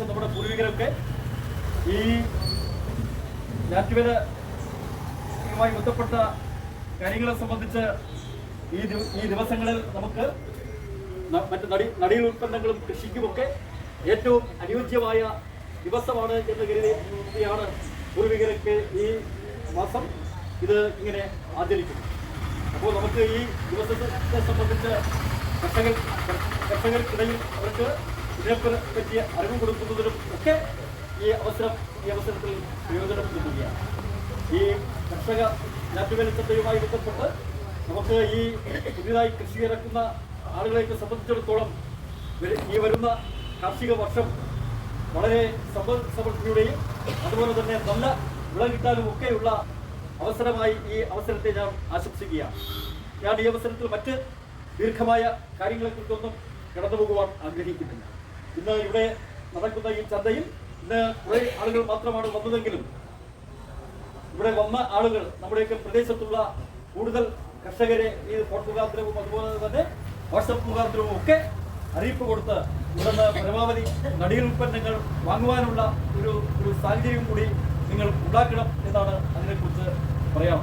നമ്മുടെ പൂർവികരൊക്കെ ഈ ഞാറ്റുവേലയുമായി ബന്ധപ്പെട്ട കാര്യങ്ങളെ സംബന്ധിച്ച് ഈ ദിവസങ്ങളിൽ നമുക്ക് മറ്റ് നടീൽ ഉൽപ്പന്നങ്ങളും കൃഷിക്കുമൊക്കെ ഏറ്റവും അനുയോജ്യമായ ദിവസമാണ് എന്ന് കരുതിയാണ് പൂർവികർക്ക് ഈ മാസം ഇത് ഇങ്ങനെ ആചരിക്കുന്നു. അപ്പോൾ നമുക്ക് ഈ ദിവസത്തെ സംബന്ധിച്ച് കർഷകർക്കിടയിൽ അവർക്ക് ഇതിനെപ്പറ്റി അറിവ് കൊടുക്കുന്നതിനും ഒക്കെ ഈ അവസരത്തിൽ പ്രയോജനം കിട്ടുകയാണ്. ഈ കർഷക ഞാറ്റുവേലച്ചന്തയുമായി ബന്ധപ്പെട്ട് നമുക്ക് ഈ പുതിയതായി കൃഷി ഇറക്കുന്ന ആളുകളെ സംബന്ധിച്ചിടത്തോളം ഈ വരുന്ന കാർഷിക വർഷം വളരെ സമ്പദ് സമൃദ്ധിയുടെയും അതുപോലെ തന്നെ നല്ല വിള കിട്ടാനും ഒക്കെയുള്ള അവസരമായി ഈ അവസരത്തെ ഞാൻ ആശംസിക്കുകയാണ്. ഞാൻ ഈ അവസരത്തിൽ മറ്റ് ദീർഘമായ കാര്യങ്ങളെക്കുറിച്ചൊന്നും കടന്നു പോകുവാൻ ആഗ്രഹിക്കുന്നില്ല. ഇന്ന് ഇവിടെ നടക്കുന്ന ഈ ചന്തയിൽ ഇന്ന് കുറേ ആളുകൾ മാത്രമാണ് വന്നതെങ്കിലും ഇവിടെ വന്ന ആളുകൾ നമ്മുടെയൊക്കെ പ്രദേശത്തുള്ള കൂടുതൽ കർഷകരെ ഈ ഫോൺ മുഖാന്തരവും അതുപോലെ തന്നെ വാട്സപ്പ് മുഖാന്തരവും ഒക്കെ അറിയിപ്പ് കൊടുത്ത് ഇവിടുന്ന് പരമാവധി നടീൽ ഉൽപ്പന്നങ്ങൾ വാങ്ങുവാനുള്ള ഒരു സാഹചര്യം കൂടി നിങ്ങൾ ഉണ്ടാക്കണം എന്നാണ് അതിനെക്കുറിച്ച് പറയാം.